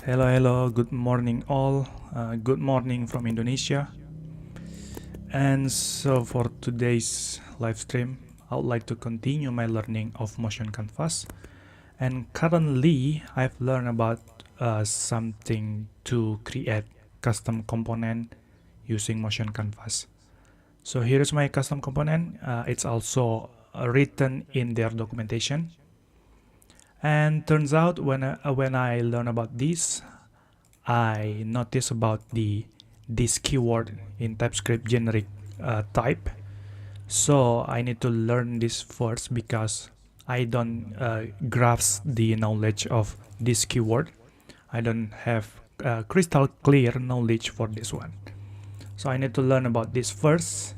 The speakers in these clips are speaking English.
Hello, good morning all. Good morning from Indonesia. And so for today's live stream, I would like to continue my learning of Motion Canvas. And currently, I've learned about something to create custom component using Motion Canvas. So here's my custom component. It's also written in their documentation. And turns out when I learn about this, I notice about this keyword in TypeScript generic type. So I need to learn this first because I don't grasp the knowledge of this keyword. I don't have crystal clear knowledge for this one. So I need to learn about this first.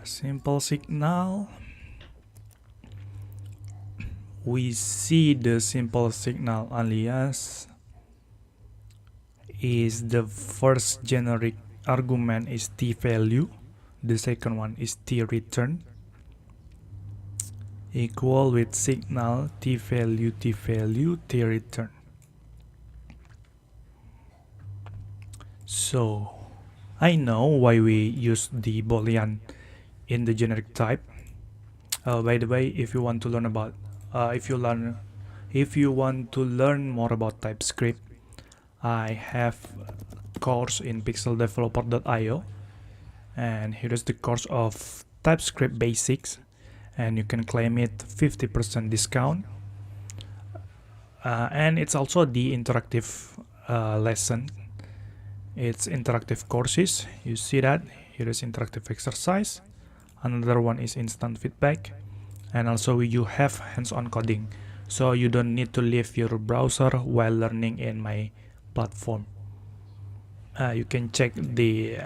Simple signal. We see the simple signal alias is the first generic argument is t value, the second one is t return, equal with signal t value t return. So I know why we use the boolean in the generic type. By the way, if you want to learn about if you want to learn more about TypeScript, I have a course in pixeldeveloper.io, and here is the course of TypeScript basics, and you can claim it 50% discount. And it's also the interactive lesson. It's interactive courses. You see that here is interactive exercise. Another one is instant feedback, and also you have hands-on coding, so you don't need to leave your browser while learning in my platform. You can check the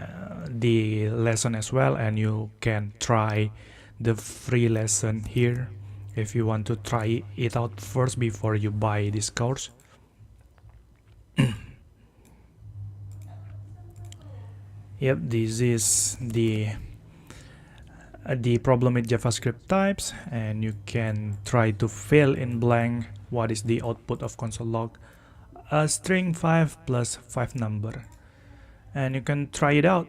lesson as well, and you can try the free lesson here if you want to try it out first before you buy this course. Yep, this is the problem with JavaScript types, and you can try to fill in blank what is the output of console log, a string 5 plus 5 number, and you can try it out.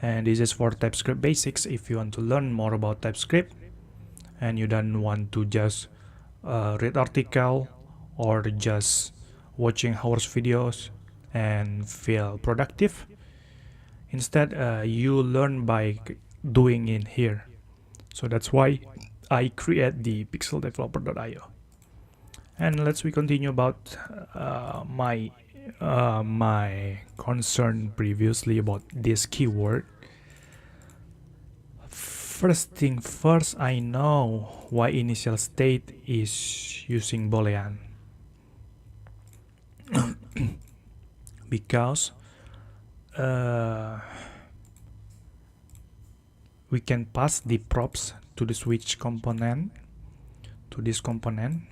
And this is for TypeScript basics. If you want to learn more about TypeScript and you don't want to just read article or just watching hours videos and feel productive, instead you learn by doing in here. So that's why I create the pixeldeveloper.io. And we continue about my concern previously about this keyword. First thing first, I know why initial state is using boolean. Because we can pass the props to the switch component, to this component,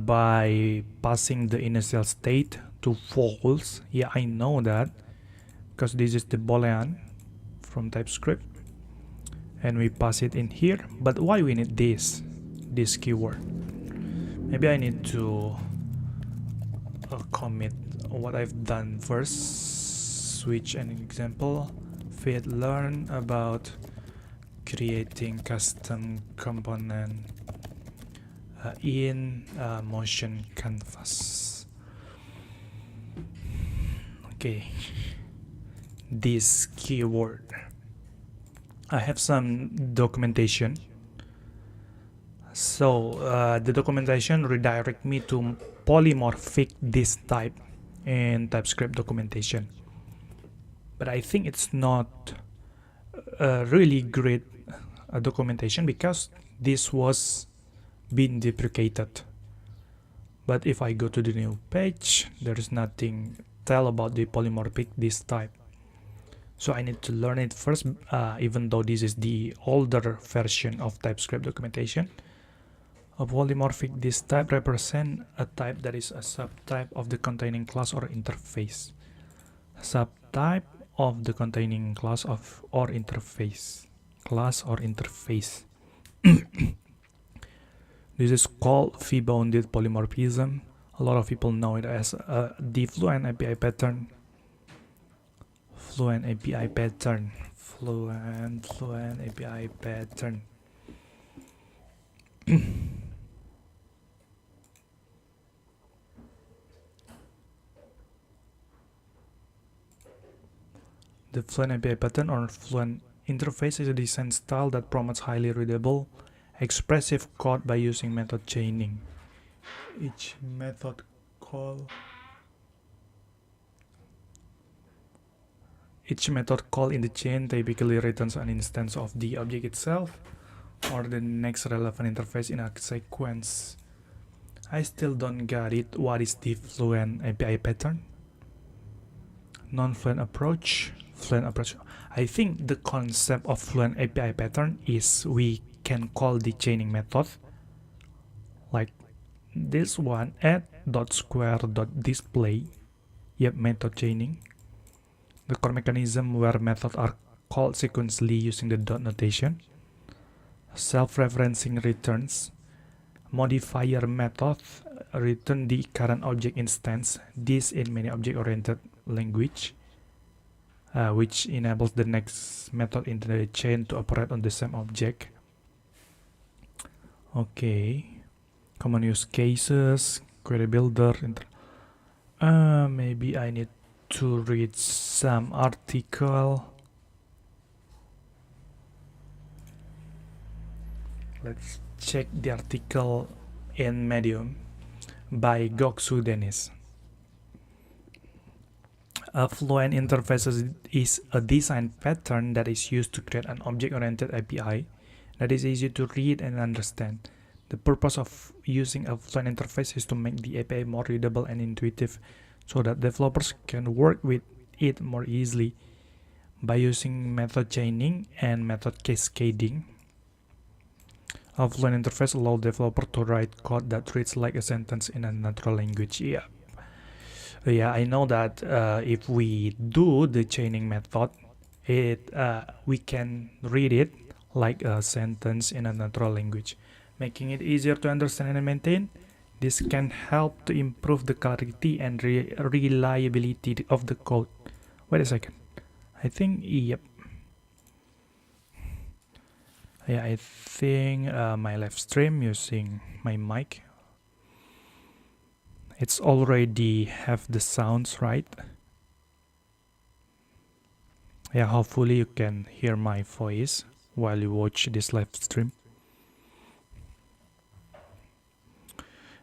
by passing the initial state to false. Yeah, I know that because this is the boolean from TypeScript, and we pass it in here. But why we need this keyword? Maybe I need to commit what I've done first. Switch an example. Fit learn about creating custom component in Motion Canvas. Okay, this keyword. I have some documentation. So the documentation redirect me to polymorphic this type in TypeScript documentation. But I think it's not a really great documentation because this was been deprecated. But if I go to the new page, there is nothing tell about the polymorphic this type. So I need to learn it first, even though this is the older version of TypeScript documentation. A polymorphic this type represent a type that is a subtype of the containing class or interface. Subtype of the containing class of or interface. Class or interface. This is called fee-bounded polymorphism. A lot of people know it as the Fluent API pattern. Fluent API pattern. Fluent API pattern. The Fluent API pattern or Fluent interface is a design style that promotes highly readable, expressive code by using method chaining. Each method call in the chain typically returns an instance of the object itself or the next relevant interface in a sequence. I still don't get it. What is the Fluent API pattern? Non-Fluent approach. Fluent approach. I think the concept of Fluent API pattern is we can call the chaining method like this one add.square.display. Yep, method chaining. The core mechanism where methods are called sequentially using the dot notation. Self-referencing returns. Modifier method return the current object instance. This in many object-oriented language, which enables the next method in the chain to operate on the same object. Okay, common use cases, query builder. Maybe I need to read some article. Let's check the article in Medium by Goksu Dennis. A Fluent interface is a design pattern that is used to create an object-oriented API that is easy to read and understand. The purpose of using a Fluent interface is to make the API more readable and intuitive so that developers can work with it more easily by using method chaining and method cascading. A Fluent interface allows developers to write code that reads like a sentence in a natural language. Yeah, I know that if we do the chaining method, we can read it like a sentence in a natural language, making it easier to understand and maintain. This can help to improve the clarity and reliability of the code. Wait a second. I think, yep. Yeah, I think my live stream using my mic, it's already have the sounds, right? Yeah, hopefully you can hear my voice while you watch this live stream.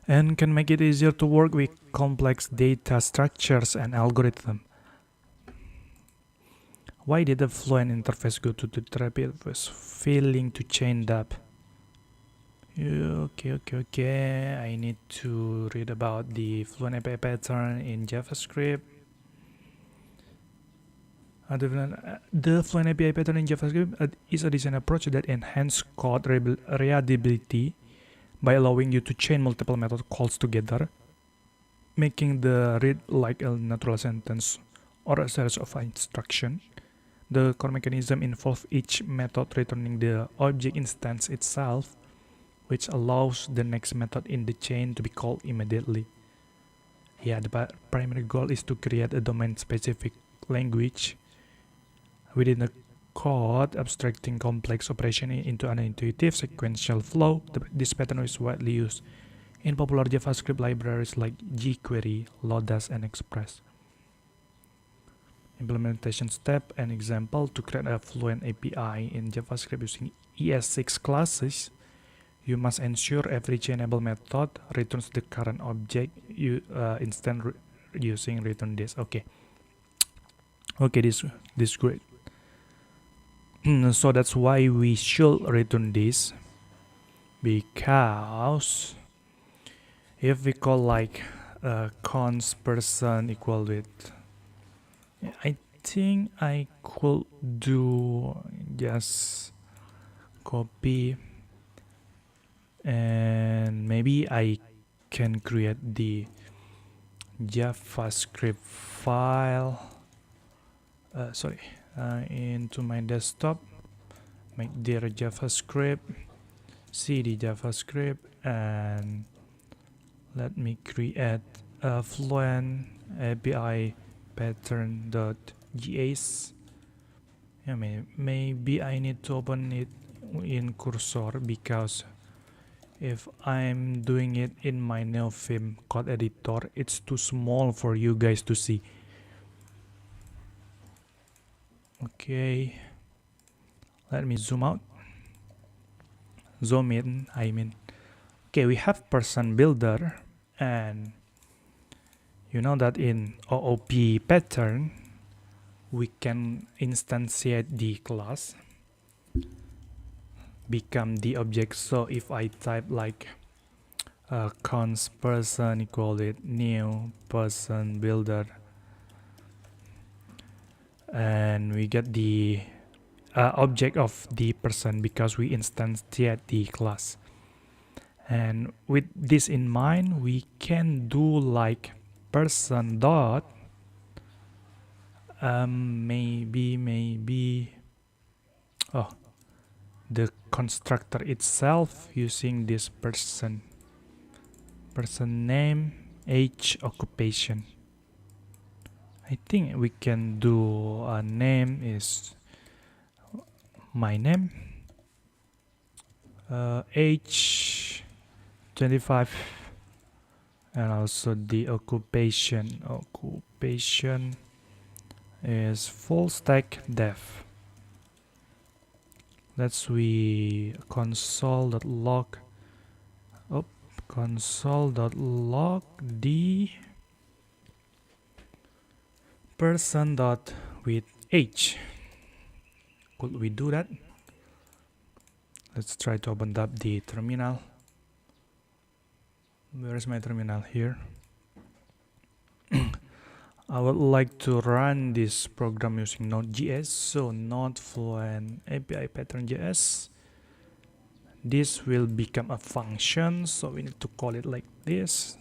And can make it easier to work with complex data structures and algorithms. Why did the Fluent interface go to the therapy? It was failing to chain up. Okay. I need to read about the Fluent API pattern in JavaScript. The Fluent API pattern in JavaScript is a design approach that enhances code readability by allowing you to chain multiple method calls together, making the read like a natural sentence or a series of instructions. The core mechanism involves each method returning the object instance itself, which allows the next method in the chain to be called immediately. Yeah, the primary goal is to create a domain-specific language within the code, abstracting complex operation into an intuitive sequential flow. This pattern is widely used in popular JavaScript libraries like jQuery, Lodash, and Express. Implementation step and example: to create a Fluent API in JavaScript using ES6 classes, you must ensure every chainable method returns the current object instance using return this. Okay, this great. So that's why we should return this, because if we call like const person equal with, I think I could do just copy, and maybe I can create the JavaScript file into my desktop, make dir JavaScript, cd JavaScript, and let me create a Fluent API pattern.js. Yeah, maybe I need to open it in Cursor, because if I'm doing it in my Neofim code editor, it's too small for you guys to see. Okay, let me zoom out. Zoom in, I mean. Okay, we have person builder, and you know that in OOP pattern, we can instantiate the class, become the object. So if I type like const person equal it new person builder, and we get the object of the person because we instantiate the class. And with this in mind, we can do like person dot maybe the constructor itself using this person name, age, occupation. I think we can do a name is my name, age 25, and also the occupation is full stack dev. Let's we console.log the person dot with age. Could we do that? Let's try to open up the terminal. Where's my terminal? Here. I would like to run this program using Node.js, so Node Fluent API pattern.js. This will become a function, so we need to call it like this.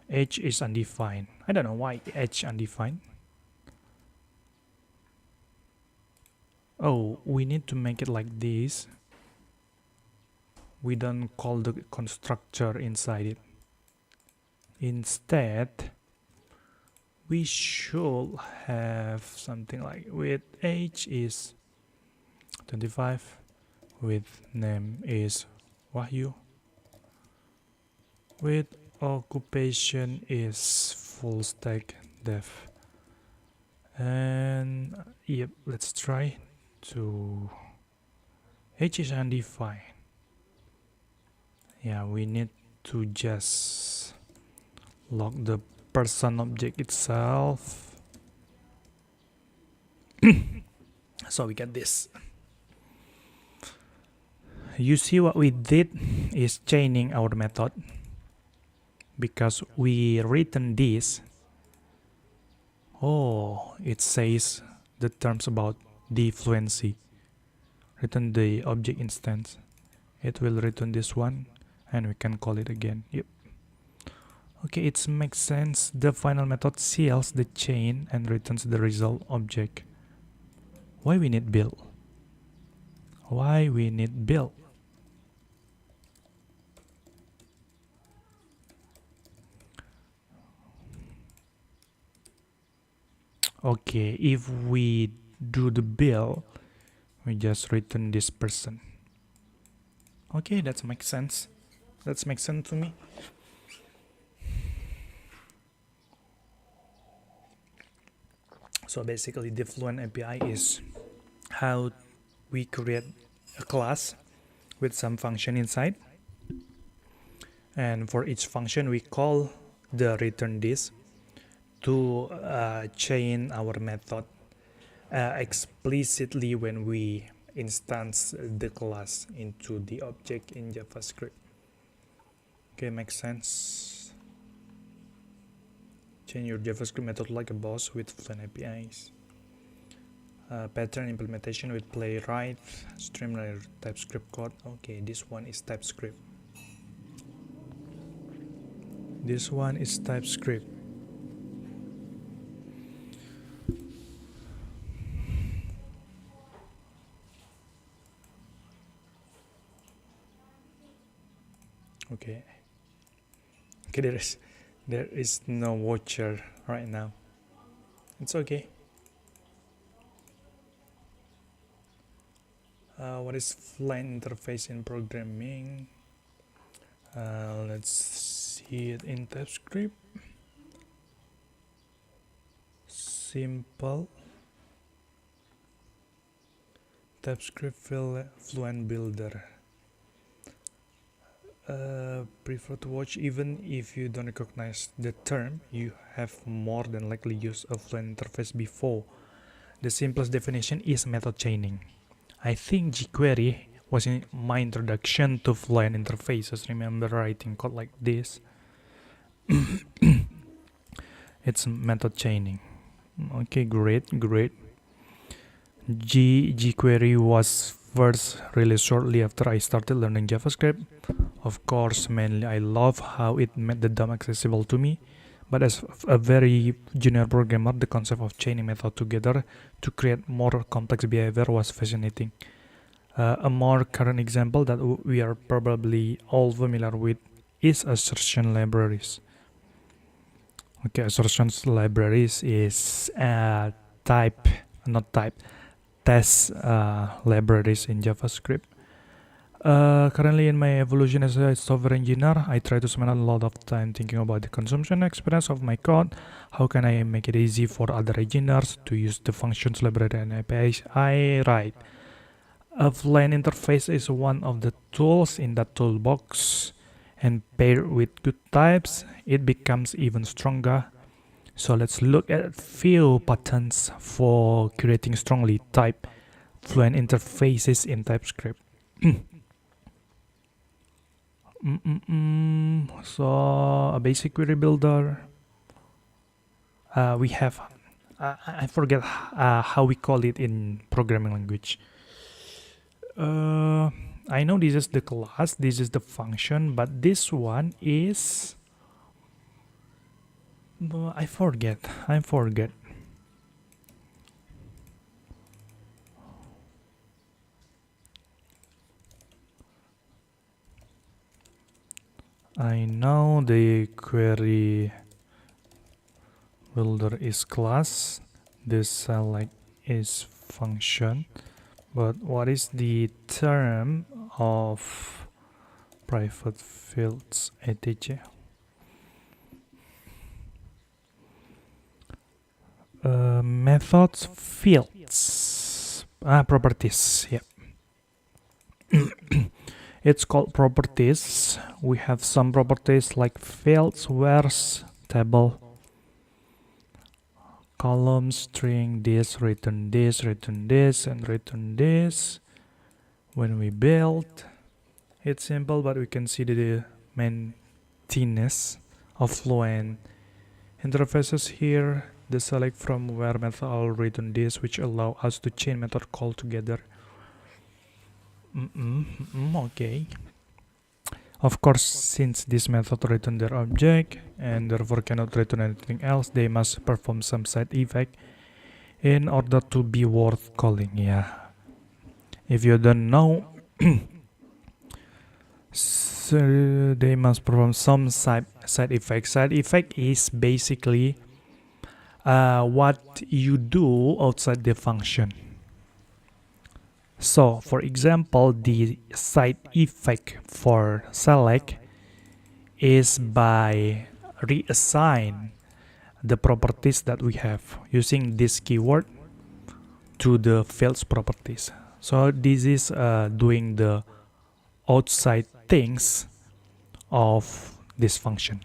Age is undefined. I don't know why age undefined. Oh, we need to make it like this. We don't call the constructor inside it. Instead, we should have something like with age is 25, with name is Wahyu, with occupation is full stack dev, and yep, let's try to age is undefined. Yeah, we need to just log the person object itself. So we get this. You see what we did is chaining our method, because we written this. Oh, it says the terms about the fluency. Return the object instance. It will return this one, and we can call it again. Yep. Okay, it makes sense. The final method seals the chain and returns the result object. Why we need build? Why we need build? Okay, if we do the build, we just return this person. Okay, that makes sense. That makes sense to me. So basically, the Fluent API is how we create a class with some function inside, and for each function we call the return this to chain our method explicitly when we instance the class into the object in JavaScript. Okay, makes sense. Chain your JavaScript method like a boss with Fluent APIs. Pattern implementation with Playwright, Streamliner TypeScript code. Okay, this one is TypeScript. This one is TypeScript. Okay. Okay, there is no watcher right now. It's okay. What is Fluent interface in programming? Let's see it in TypeScript. Simple. TypeScript Fluent Builder. Prefer to watch. Even if you don't recognize the term, you have more than likely used a Fluent interface before. The simplest definition is method chaining. I think jQuery was in my introduction to Fluent interfaces. Remember writing code like this? It's method chaining. Okay, great. jQuery was first released shortly after I started learning JavaScript. Of course, mainly I love how it made the DOM accessible to me. But as a very junior programmer, the concept of chaining methods together to create more complex behavior was fascinating. A more current example that we are probably all familiar with is assertion libraries. Okay, assertions libraries is test libraries in JavaScript. Currently in my evolution as a software engineer, I try to spend a lot of time thinking about the consumption experience of my code. How can I make it easy for other engineers to use the functions library and APIs I write? A Fluent interface is one of the tools in that toolbox, and paired with good types, it becomes even stronger. So let's look at a few patterns for creating strongly typed Fluent interfaces in TypeScript. So a basic query builder. We have, I forget how we call it in programming language. I know this is the class, this is the function, but this one is, I forget. I know the query builder is class, this select is function, but what is the term of private fields, etc? Methods, fields, properties. Yeah. It's called properties. We have some properties like fields, where's, table, column, string, this, return this, and return this. When we build, it's simple, but we can see the maintenance of Fluent interfaces here. The select from where method will return this, which allow us to chain method call together. Okay. Of course, since this method return their object and therefore cannot return anything else, they must perform some side effect in order to be worth calling. Yeah. If you don't know, so they must perform some side effect. Side effect is basically what you do outside the function. So, for example, the side effect for select is by reassign the properties that we have using this keyword to the fields properties. So this is doing the outside things of this function.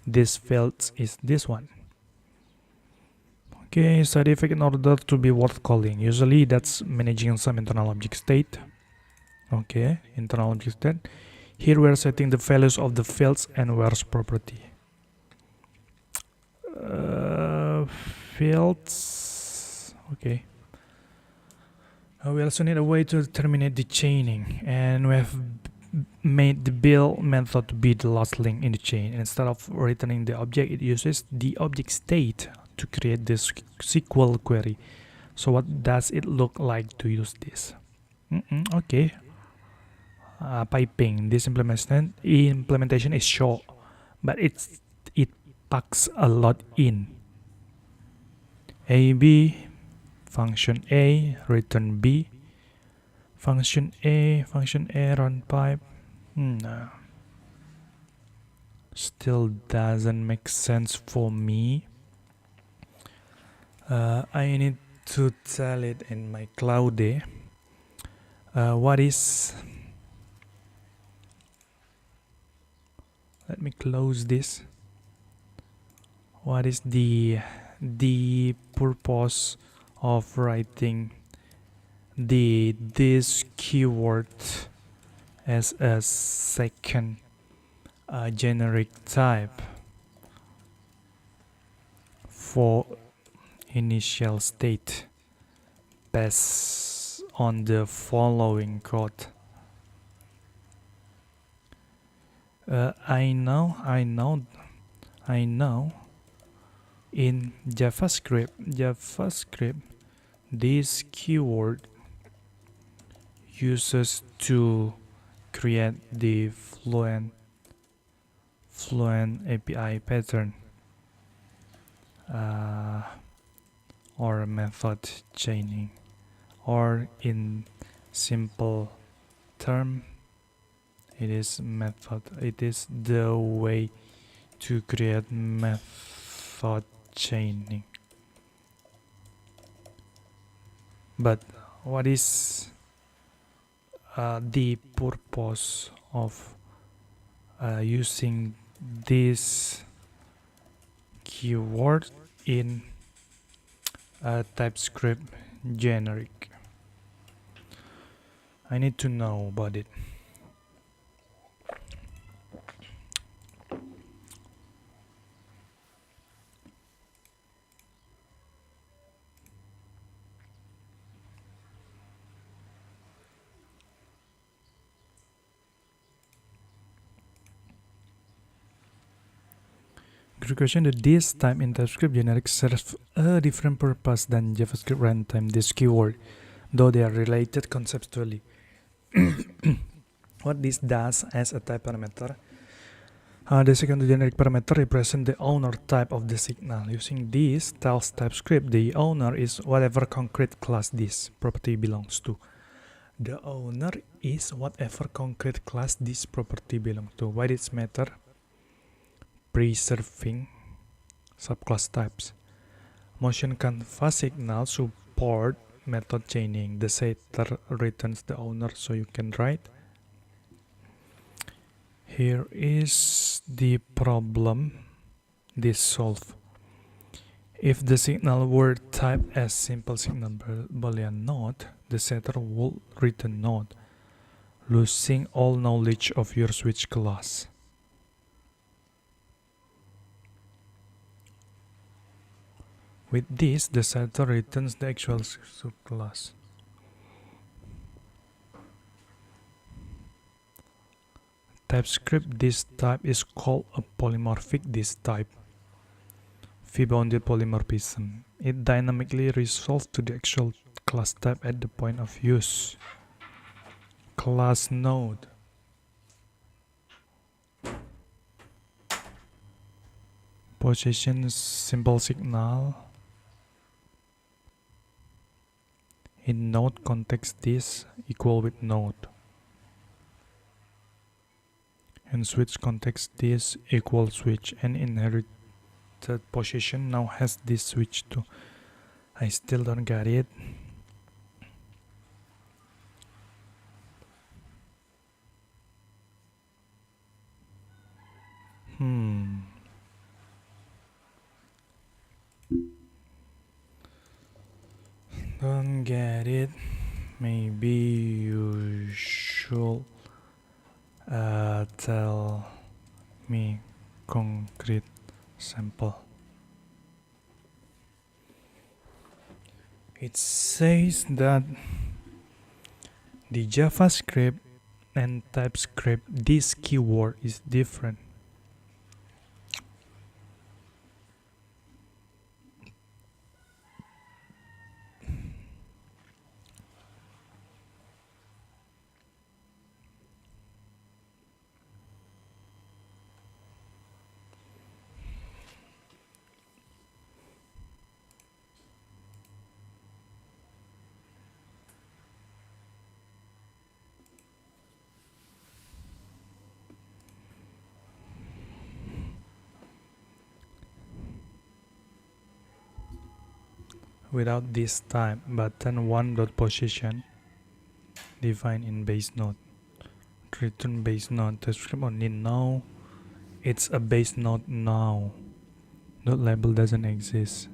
This field is this one. Okay, side effect in order to be worth calling. Usually that's managing some internal object state. Okay, internal object state. Here we are setting the values of the fields and where's property. Fields. Okay. We also need a way to terminate the chaining, and we have made the build method to be the last link in the chain. Instead of returning the object, it uses the object state to create this SQL query. So what does it look like to use this? Okay. piping. This implementation is short, but it packs a lot in. AB, function A, return B, function A run pipe. No. Still doesn't make sense for me. I need to tell it in my Cloudy. What is... Let me close this. What is the purpose of writing this keyword as a second generic type for initial state based on the following code? I know in JavaScript this keyword uses to create the Fluent API pattern or method chaining, or in simple term, it is the way to create method chaining. But what is the purpose of using this keyword in TypeScript generic? I need to know about it. Good question. This type in TypeScript generic serves a different purpose than JavaScript runtime. This keyword, though they are related conceptually. What this does as a type parameter, the second generic parameter represents the owner type of the signal. Using this tells TypeScript the owner is whatever concrete class this property belongs to. The owner is whatever concrete class this property belongs to. Why does it matter? Preserving subclass types. Motion canvas signal support method chaining. The setter returns the owner, so you can write. Here is the problem this solve. If the signal were typed as simple signal Boolean node, the setter will return node, losing all knowledge of your switch class. With this, the setter returns the actual subclass. TypeScript this type is called a polymorphic this type. V-bounded polymorphism. It dynamically resolves to the actual class type at the point of use. Class node. Possession simple signal. In node context, this equal with node. In switch context, this equal switch, and inherited position now has this switch too. I still don't get it. Don't get it. Maybe you should tell me concrete sample. It says that the JavaScript and TypeScript, this keyword is different. without this type, but then one dot position defined in base node. Return base node description only now. It's a base node now. Node label doesn't exist.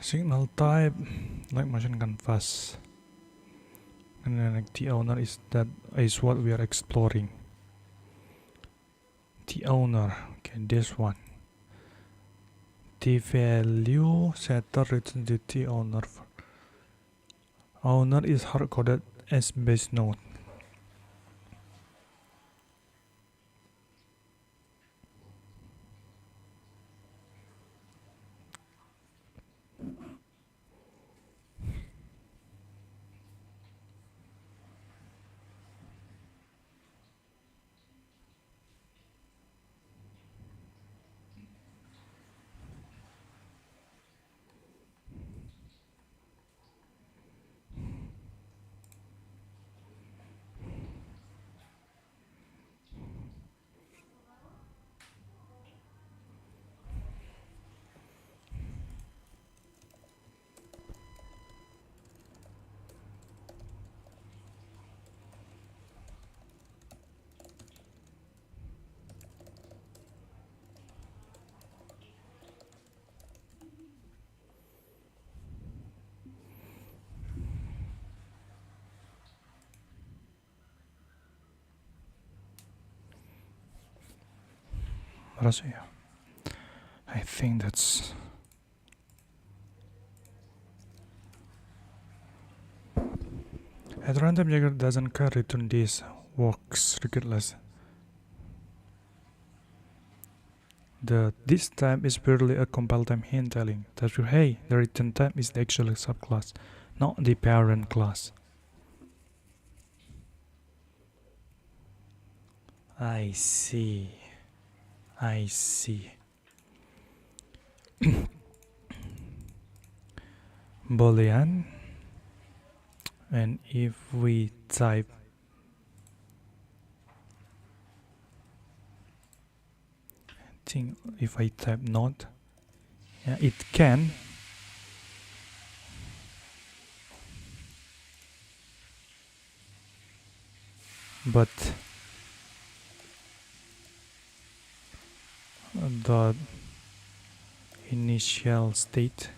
Signal type like motion canvas, and then like the owner is what we are exploring. The owner, okay, this one. The value setter returns the owner. Owner is hard coded as base node. I think that's at random Jagger doesn't care return this works regardless. This type is purely a compile time hint telling that hey, the return type is the actual subclass, not the parent class. I see. Boolean, and if we type if I type not, yeah, it can, but the initial state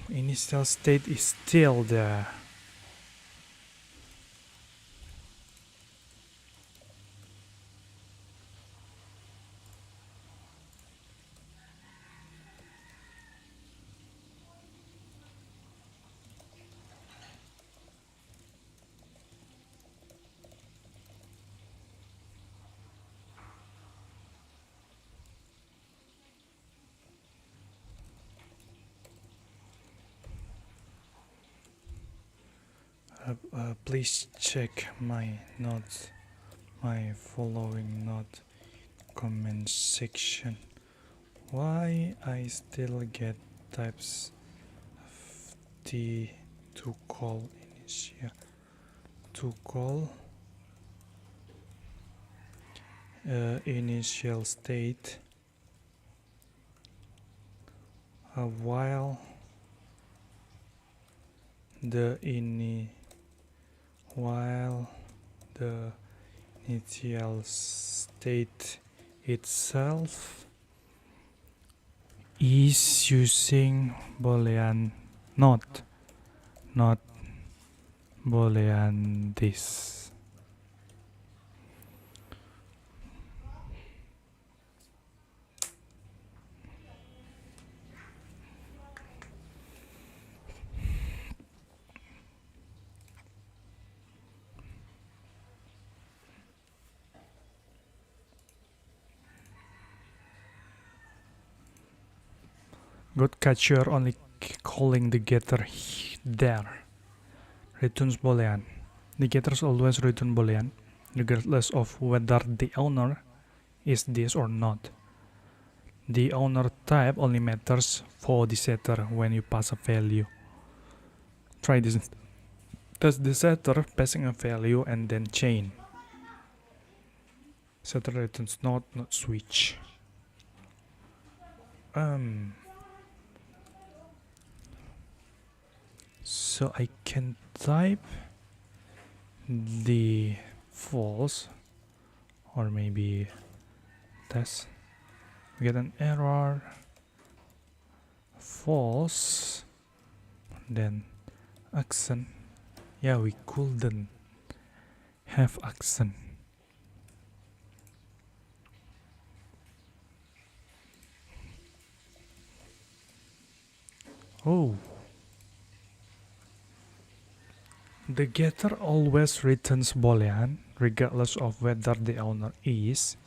initial state is still there. Please check my notes, my following note comment section. Why I still get types of the to call initial state while the initial state itself is using Boolean not Boolean this. Good catch, you're only calling the getter there. Returns Boolean. The getters always return Boolean, regardless of whether the owner is this or not. The owner type only matters for the setter when you pass a value. Try this. Test the setter passing a value and then chain. Setter returns not switch. So I can type the false, or maybe test. We get an error. False. Then accent. Yeah, we couldn't have accent. Oh. The getter always returns boolean regardless of whether the owner is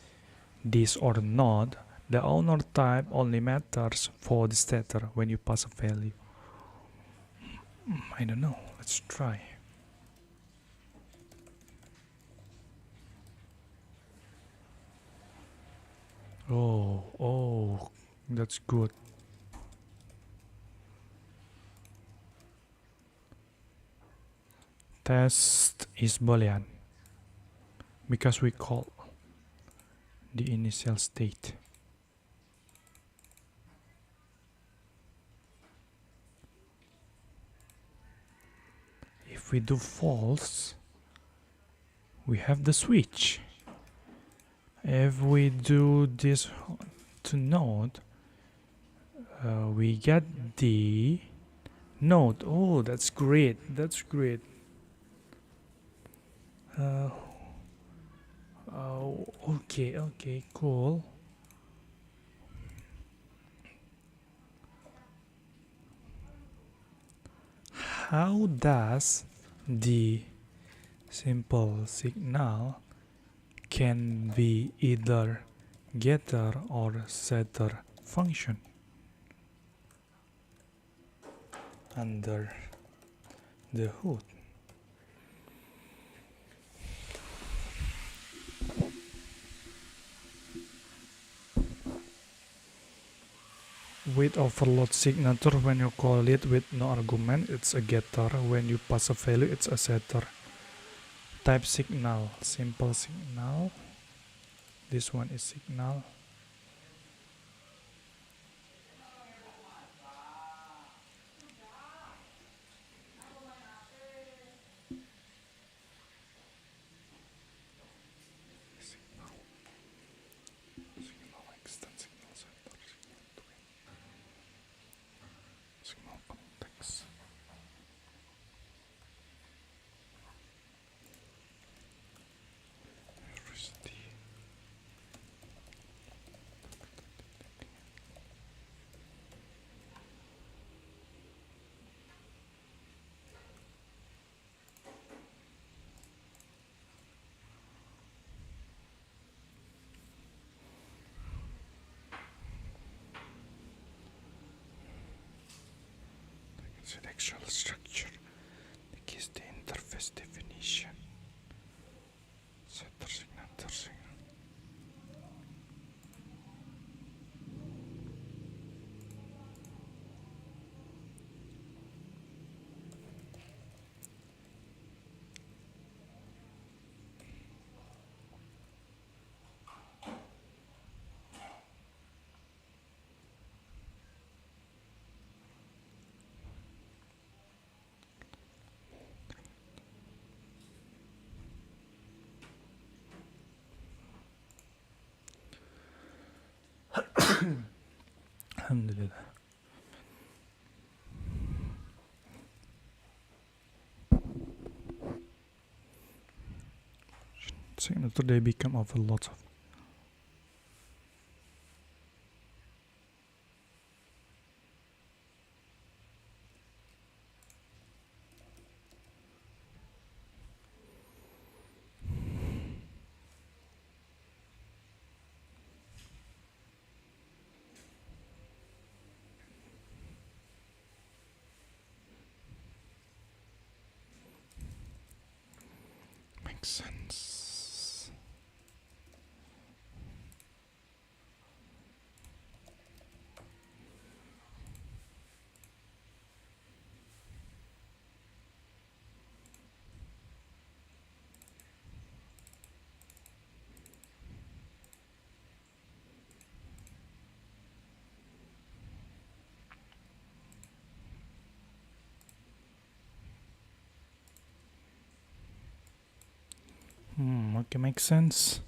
this or not. The owner type only matters for the setter when you pass a value. I don't know. Let's try. Oh, that's good. Test is boolean because we call the initial state. If we do false, we have the switch. If we do this to node, we get the node. Oh, that's great. That's great. Okay, cool. How does the simple signal can be either getter or setter function under the hood? With overload signature, when you call it with no argument, it's a getter. When you pass a value, it's a setter. Type signal, simple signal. This one is signal. Signal context. The actual structure. The key is the interface definition. Setter signal, Alhamdulillah. Signature they become overloads of. Makes sense. Okay, makes sense.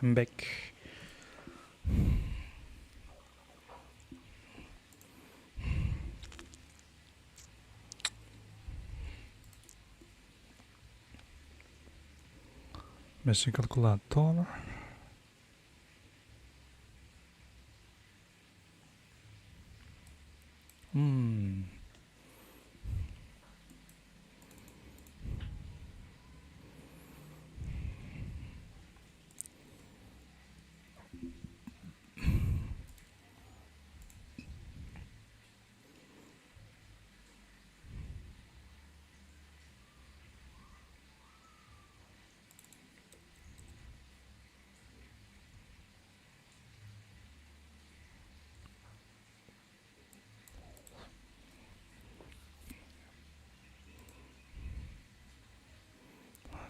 I'm back. Basic calculator.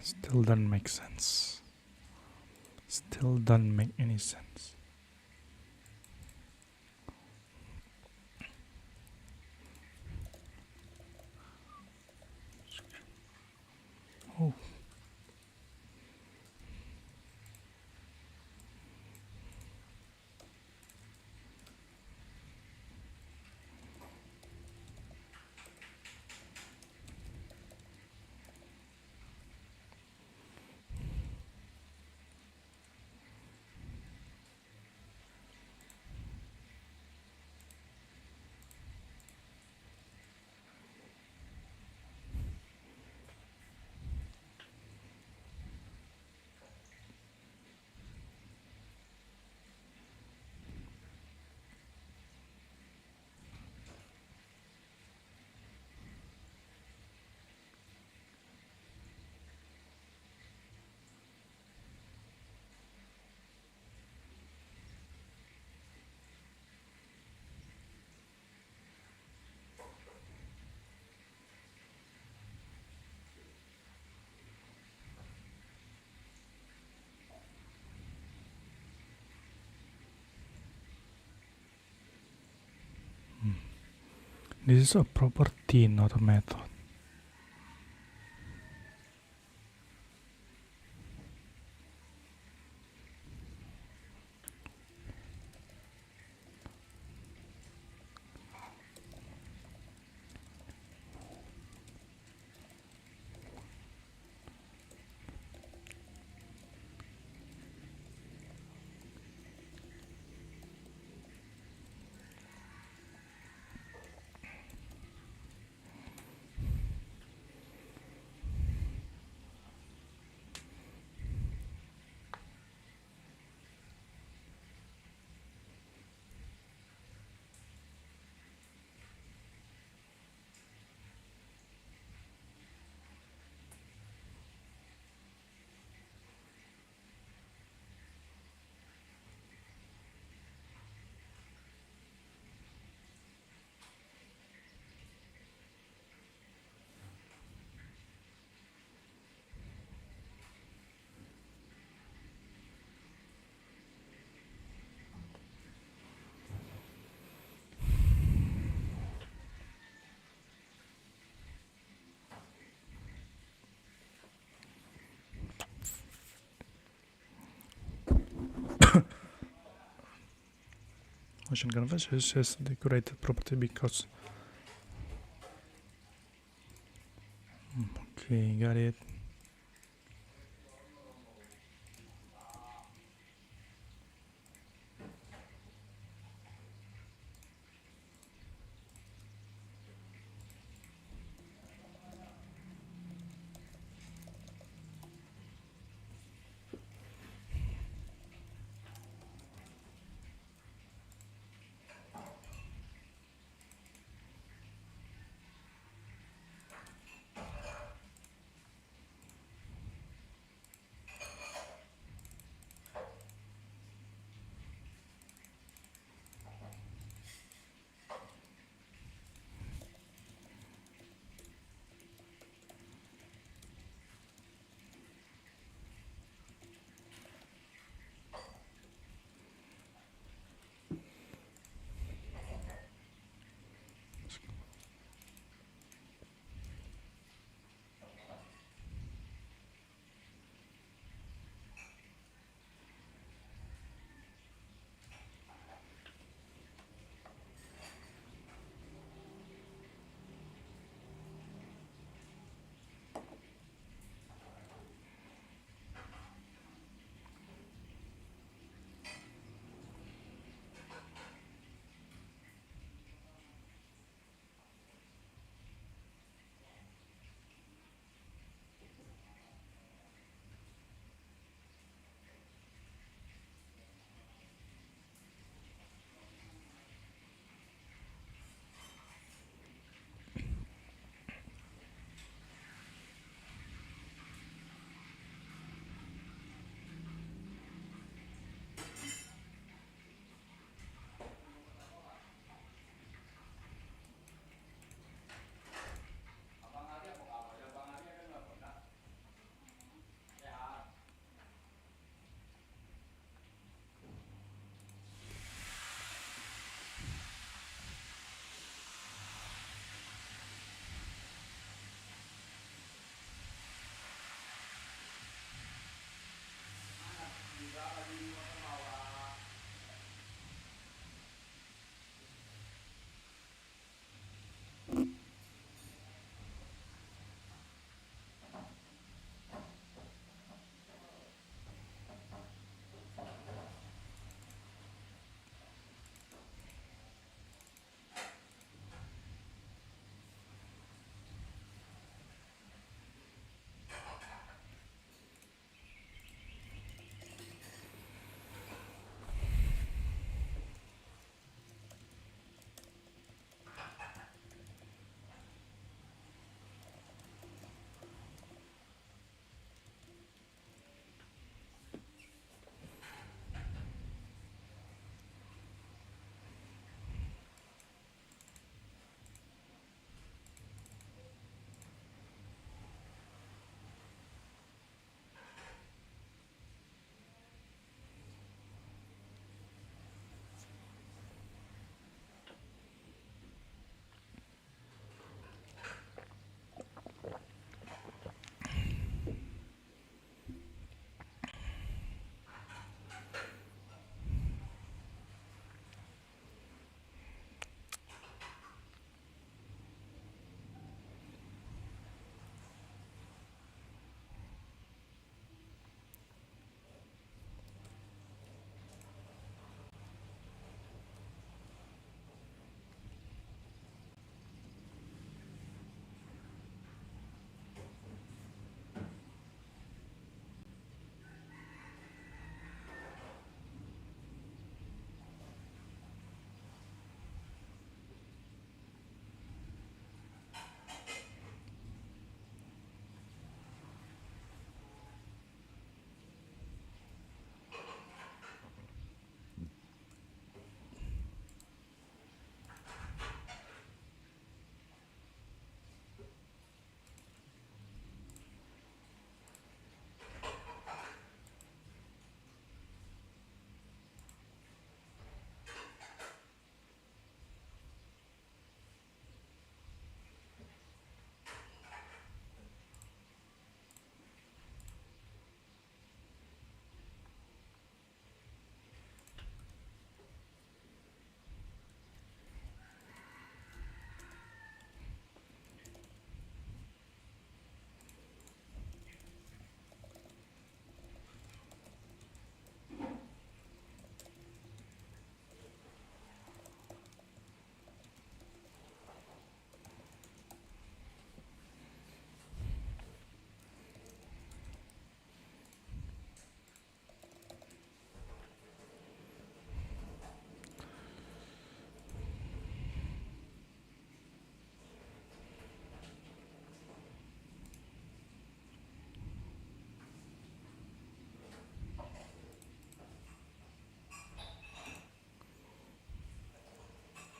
Still doesn't make sense. Still doesn't make any sense. Oh. This is a property, not a method. Motion canvas is a decorated property because okay, got it.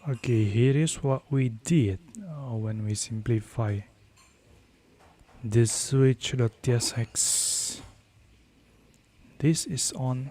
Okay, here is what we did when we simplify this switch.tsx. This is on.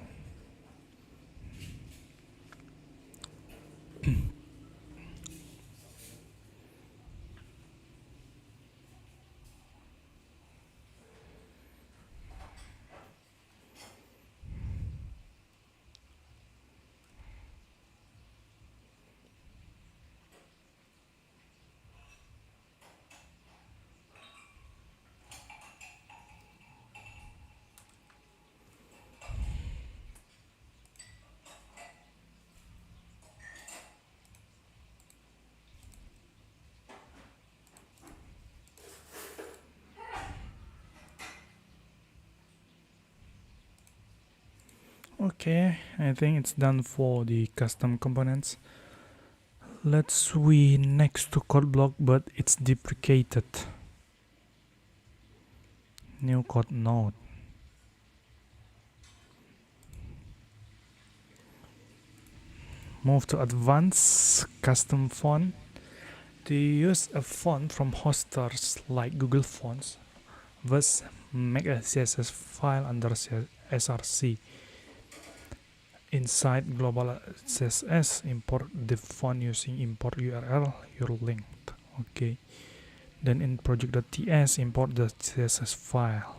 Okay, I think it's done for the custom components. Let's switch next to code block, but it's deprecated. New code node. Move to advanced custom font. To use a font from hosters like Google Fonts, first make a CSS file under src. Inside global CSS, import the font using import URL your link. Okay. Then in project.ts, import the CSS file.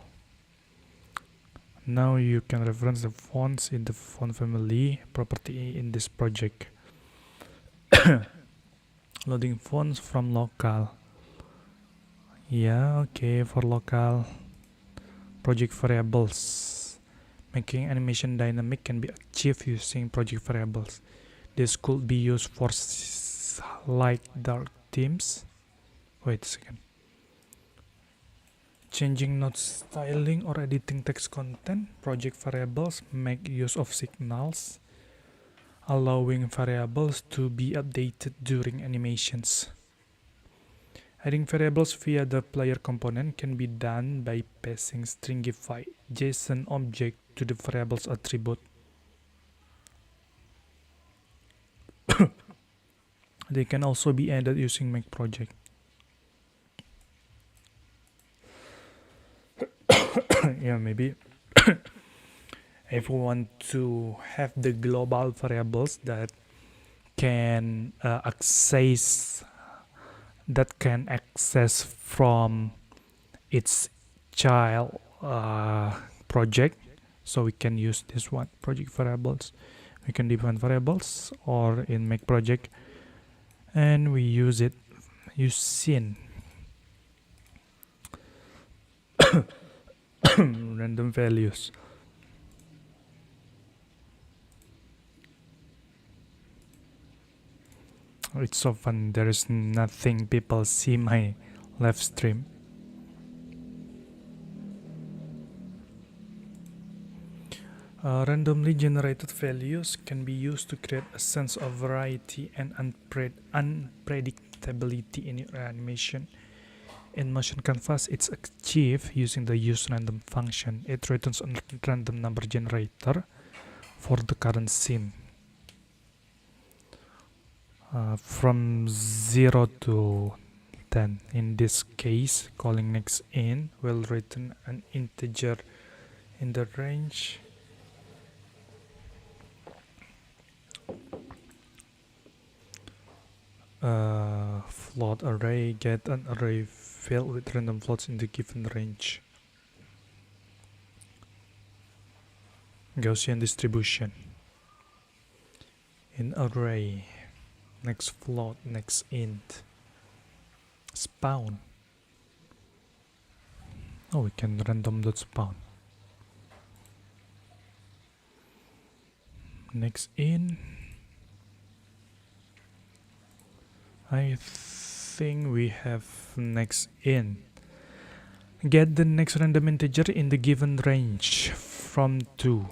Now you can reference the fonts in the font family property in this project. Loading fonts from local. Yeah, okay, for local project variables. Making animation dynamic can be achieved using project variables. This could be used for light dark themes. Wait a second. Changing node styling or editing text content. Project variables make use of signals, allowing variables to be updated during animations. Adding variables via the player component can be done by passing stringify JSON object to the variable's attribute. They can also be added using make project. Yeah, maybe if we want to have the global variables that can access from its child project, so we can use this one, project variables. We can define variables or in make project, and we use it using random values. It's so fun. There is nothing people see my live stream. Randomly generated values can be used to create a sense of variety and unpredictability in your animation. In Motion Canvas, it's achieved using the useRandom function. It returns a random number generator for the current scene. From 0 to 10. In this case, calling next in will return an integer in the range float array. Get an array filled with random floats in the given range. Gaussian distribution. In array, next float, next int, spawn. Oh, we can random.spawn. Next in. I think we have next in. Get the next random integer in the given range from 2.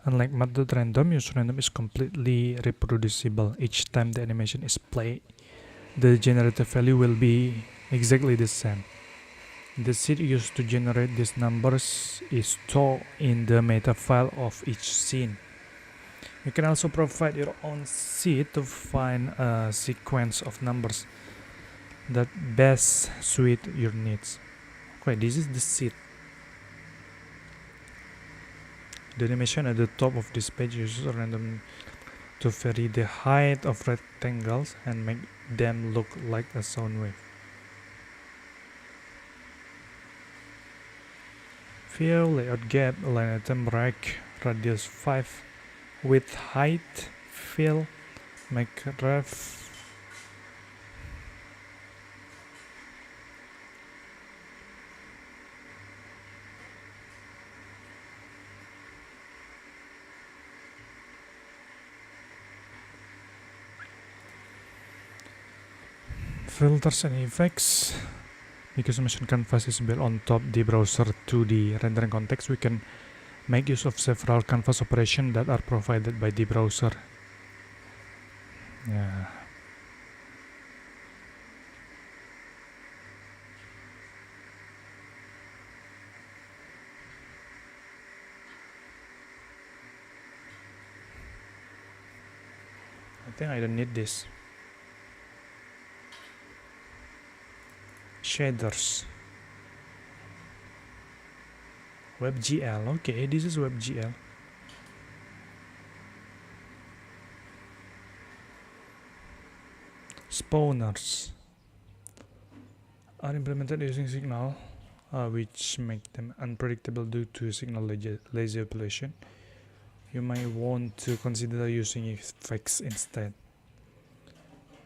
Unlike mat.random, useRandom is completely reproducible. Each time the animation is played, the generated value will be exactly the same. The seed used to generate these numbers is stored in the meta file of each scene. You can also provide your own seed to find a sequence of numbers that best suit your needs. Okay, this is the seed. The animation at the top of this page uses a random to vary the height of rectangles and make them look like a sound wave. View layout gap, line item rack, radius 5, width height, fill, make ref. Filters and effects. Because Motion Canvas is built on top the browser 2D rendering context, we can make use of several canvas operations that are provided by the browser. Yeah. I think I don't need this. Shaders. WebGL. Okay, this is WebGL. Spawners are implemented using Signal, which make them unpredictable due to Signal lazy operation. You might want to consider using effects instead.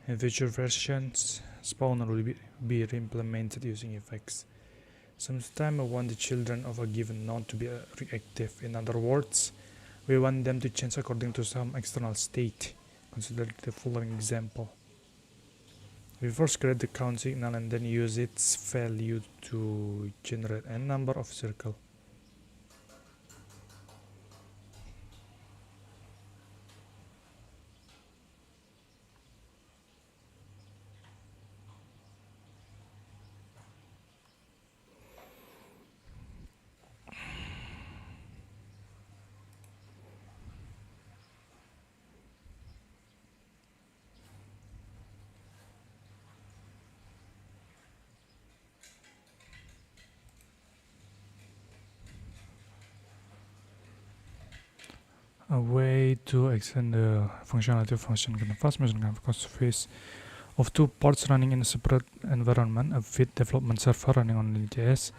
In future versions, spawner will be re-implemented using effects. Sometimes we want the children of a given node to be reactive. In other words, we want them to change according to some external state. Consider the following example. We first create the count signal and then use its value to generate a number of circles. A way to extend the functionality of Motion Canvas. Motion Canvas consists of two parts running in a separate environment: a Vite development server running on Node.js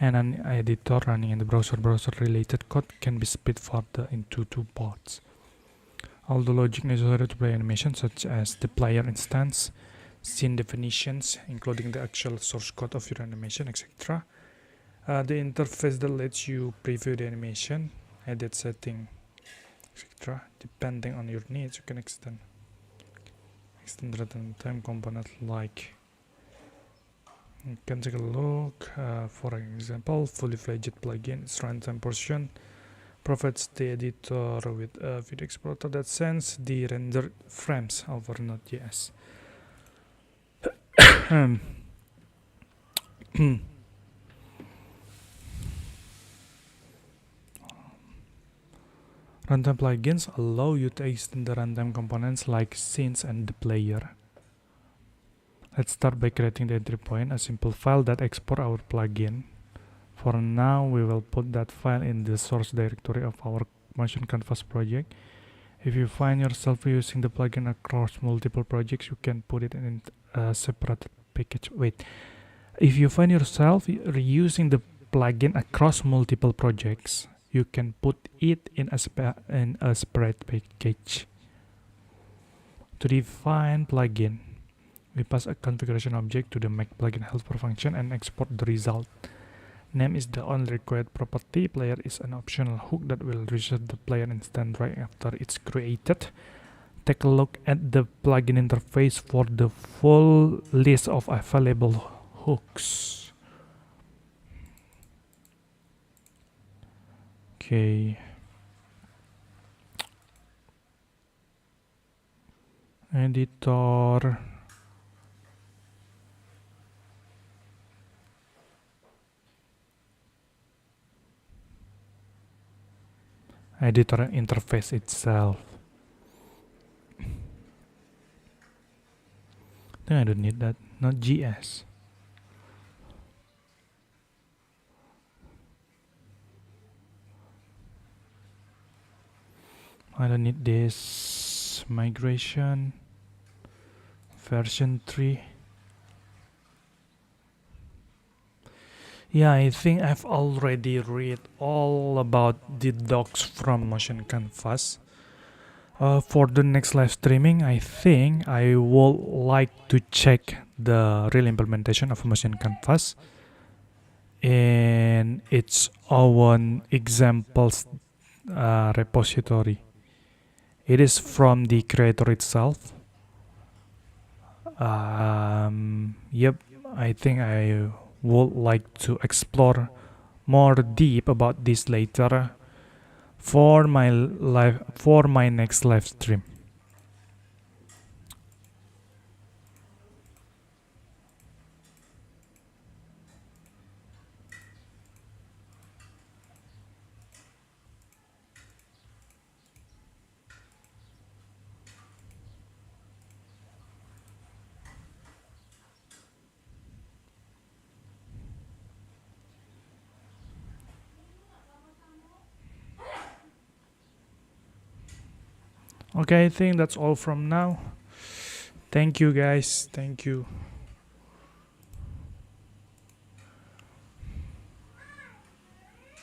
and an editor running in the browser. Browser-related code can be split further into two parts. All the logic necessary to play animation, such as the player instance, scene definitions, including the actual source code of your animation, etc. The interface that lets you preview the animation, edit setting, etc. Depending on your needs, you can extend runtime component like. You can take a look. For example, fully fledged plugin, its runtime portion provides the editor with a video exporter that sends the rendered frames over Node.js. Runtime plugins allow you to extend the runtime components like scenes and the player. Let's start by creating the entry point, a simple file that exports our plugin. For now, we will put that file in the source directory of our Motion Canvas project. If you find yourself using the plugin across multiple projects, you can put it in a separate package. If you find yourself using the plugin across multiple projects, you can put it in a separate package. To define plugin, we pass a configuration object to the make plugin helper function and export the result. Name is the only required property. Player is an optional hook that will reset the player instance right after it's created. Take a look at the plugin interface for the full list of available hooks. Okay. Editor. Editor interface itself. think I don't need that. Not GS. I don't need this migration version 3. Yeah, I think I've already read all about the docs from Motion Canvas. For the next live streaming, I think I would like to check the real implementation of Motion Canvas in its own examples repository. It is from the creator itself. Yep, I think I would like to explore more deep about this later for my next live stream. Okay, I think that's all from now. Thank you guys. Thank you.